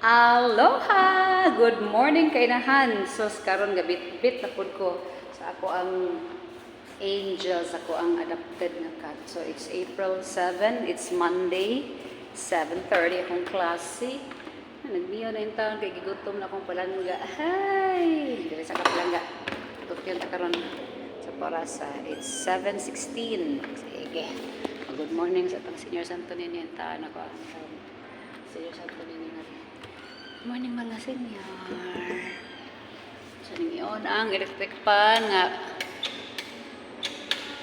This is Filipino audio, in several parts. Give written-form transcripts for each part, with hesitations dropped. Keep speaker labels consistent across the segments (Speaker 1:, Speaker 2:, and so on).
Speaker 1: Aloha! Good morning kainahan. So karon gabit-bit na pud ko sa ako ang angel, sa ako ang adopted na cat. So it's April 7, it's Monday, 7:30 akong klase. Nagmiyo na yung taon kay gigutom na akong palangga. Hay! Dili sa kapalangga. Tutyon ta karon sa Parasa. It's 7:16. Sige. Good morning sa tang Senior Santo Niño yung taon ako. Senior Santo Niño nga. Morning mga senior. So ningon ang electric pan nga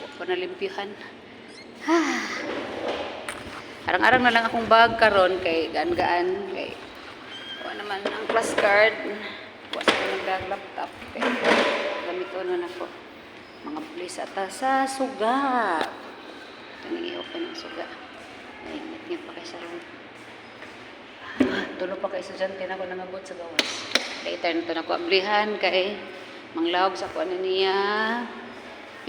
Speaker 1: wa ko nalimpyuhan. Arang-arang na lang akong bag karon kay gaan-gaan kay wa naman ang class card. Wa sa nagdag laptop kay gamiton na nako. Mga pulis ata sa suga. Kaning i-open ang suga. Ay, ngit pa kay sa room. Tulo pa kay estudyante na ako nangabot sa gawas. Later na ito na ko ablihan kay manglawag sa kuan niya.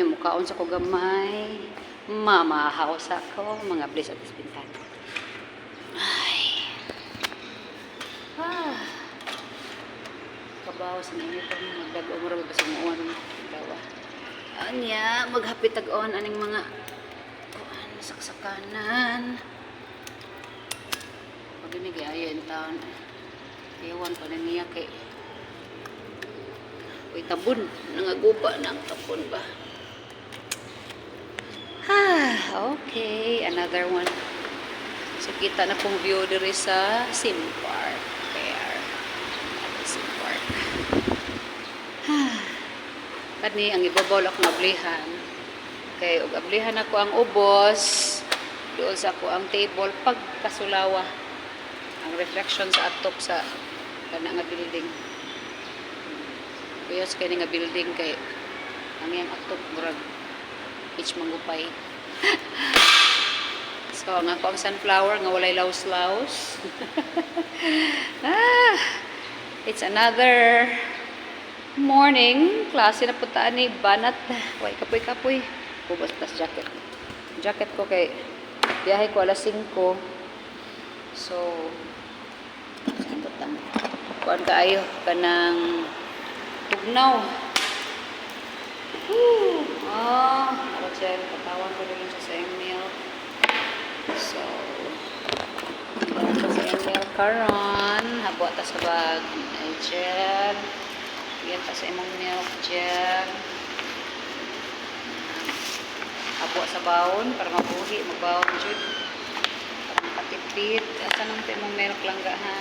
Speaker 1: Yung mukhaon sa ko gamay. Mamahaw sa ko. Mga blis at ispintan. Ay. Kabawas na inyo itong magdago mo rin sa muon. Dawa. Anya, maghapit tag-on aning mga kuan saksakanan. Pag ayan taon ewan pa na niya kay uy tabon nangaguba na ang tabon ba okay, another one. So kita na pong view diri sa Sim Park Fair. Sim Park kani ang ibabaw akong ablihan kay og ablihan ako ang ubos doon sa ako ang table pagkasulawa ang reflection sa atop sa kana nga building. Kuyos kay nga building kay ang yang atop murag each mangupay. So nga ko ang sunflower nga walay laus-laus. It's another morning. Klase na punta ni banat. Way kapoy-kapoy. Kubos tas jacket. Jacket ko kay biyahe ko alas 5. So kuan kaayo kanang tugnaw. Arot katawan ko rin sa email. So sa email karon habo ta sa bag ay gel. Yan ta sa imong milk gel. Habo sa bawon para mabuhi magbawon jud. Para makatipid. Asa nang imong milk langga ha.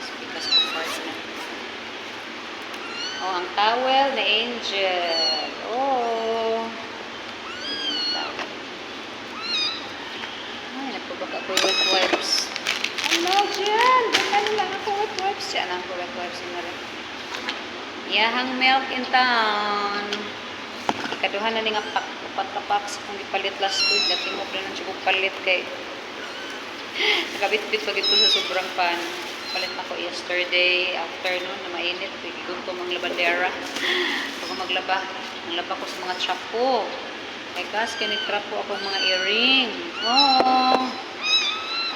Speaker 1: Speakers ko first na. Ang towel na Angel. Ay, nagpabaka ko wet wipes. Hello, Jen! Ano lang ako wet wipes? Yan ang wet wipes na rin. Yahang milk in town. Ikaduhan na nga upat ka packs kung ipalit last week. Dati mo pa na siya palit kay nakabit-bit pag ito sa sobrang pan. Palit na ko yesterday afternoon na mainit. Pagigod ko mga labandera. Pag maglaba, naglaba ko sa mga trap ko. Kaya kas, kinitrap ko akong mga earring.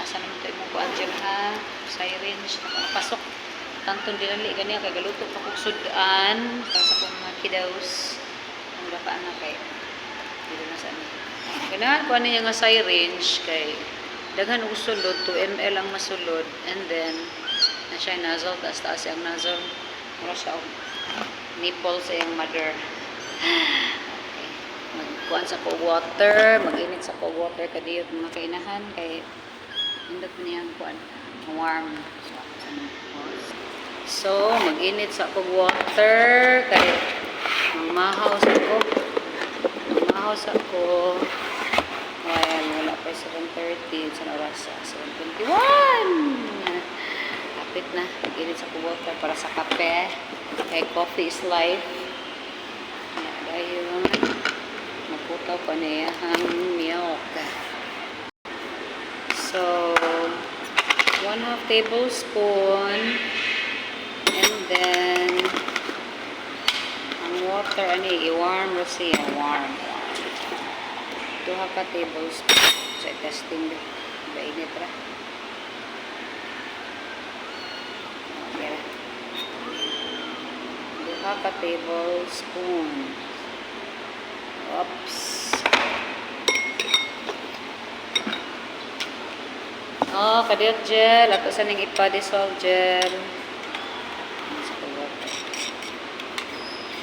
Speaker 1: Asa naman tayo mo ko andyan ha. Syringe. Nakapasok. Tantong dinali. Ganyan kay galuto pa kong sudan. Para sa kong mga kiddos. Ang lapaan na kay. Dito na saan. Ganahan ko ano yung nga syringe kay daghan og sulod 2 ml ang masulod and then na siya nozzle taas ang nozzle mura siya nipple sa iyang mother. Okay, magkuan sa cold water, mag-init sa cold water kadiyot mga kainahan kay indot niyang kuan warm so mag-init sa cold water kay mahaw sa ko well, wala pa 7:30 sa oras 7:21 kapit na init sa water para sa kape kay coffee is life dahil naputaw pa niya ang milk so 1/2 tablespoon and then ang water ani i-warm kasi warm 2 ka tablespoon Sa testing din. Bainit ra. Okay ra. 2 ka tablespoon. Oops. Oh, kadiyot gel. Ato sa ning ipa-dissolve gel.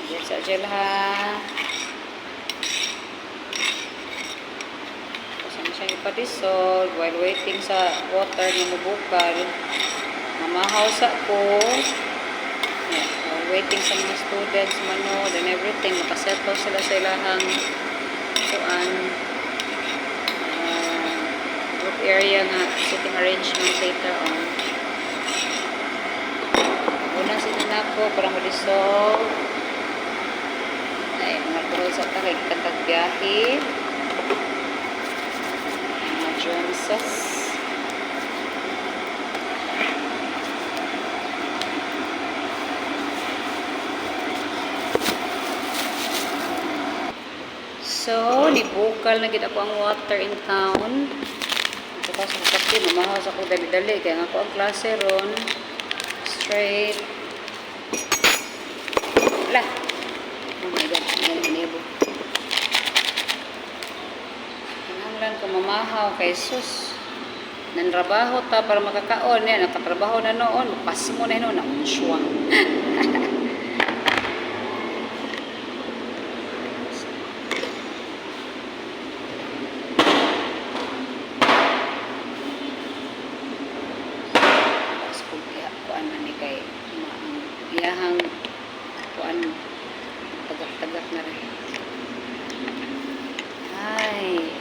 Speaker 1: Diyan sa gel ha. Kasi siya ipa-dissolve while waiting sa water na mabukal. Mamahaw sa ko. Yeah, while waiting sa mga students, manood and everything. Makasettle sila sa ilahang kuan. Group area nga sitting arrangement later on. Unang sinuna ko para ma-dissolve. Ay, mga turo sa takay katag biyahe. Mga germses. So, nibukal na gid ako ang water in town. Tapos sa kape, mamahaw sa ko dali-dali. Kaya nga ako ang klase ron. Straight. Wala. Oh my God. Ngayon, inebo. Hinanglan ko mamahaw kay sus. Nanrabaho ta para makakaon. Yan, nakatrabaho na noon. Pas mo na noon. Naunswa. Kay iyahang kuan tagak-tagak na rin. Ay.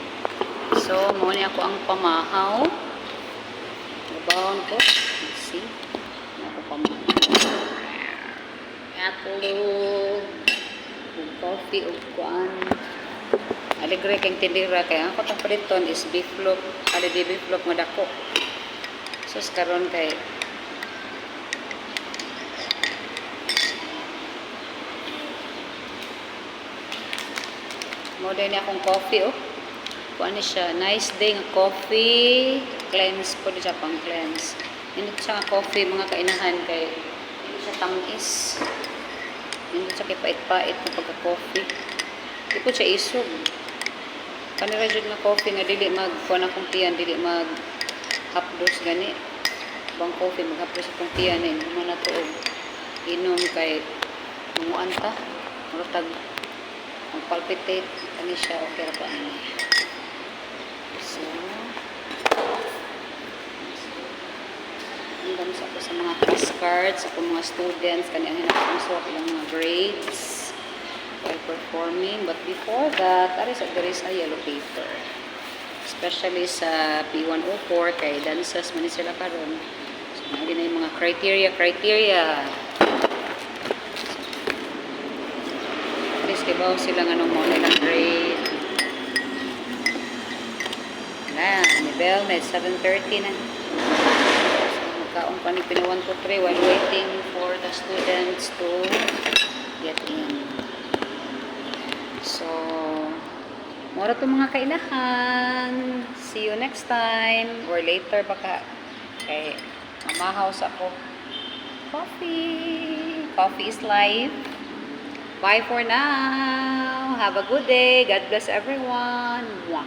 Speaker 1: So, mo ni ako ang pamahaw. Nabawon ko. Let's see. Ako pamahaw. Atulog. Ug coffee ug kuan. Alegre kang tindira kay ang patang paliton is beef loaf, holiday beef loaf nga dako. So, karon kay modern niya akong coffee, oh. Kuha niya siya. Nice day nga coffee. Cleanse po niya pang cleanse. Hindi siya nga coffee, mga kainahan kay hindi siya tamis. Hindi siya kay pait-pait na pagka-coffee. Hindi po siya isog. Kanira dyan nga coffee nga dili mag-kuha ng kumpiyan, dili mag-hapdos gani. Bang coffee, mag-hapdos sa kumpiyan. Hindi mo na to inom kay munguan ta. Marutag palpitate ani siya okay ra pa ani. So hanggang sa mga class cards sa mga students kani ang hinaponsor ilang mga grades while performing, but before that there is a yellow paper, especially sa P104 kay dances man sila karon. So na yung mga criteria kibaw sila nga nung mga ilang grade. Na, ni bell na 7:30 na. So, magkaon pa ni Pina 1, 2, 3 while waiting for the students to get in. So, mura to mga kailahan. See you next time or later baka kay mamahaw sa ko. Coffee. Coffee is life. Bye for now. Have a good day. God bless everyone. Mwah.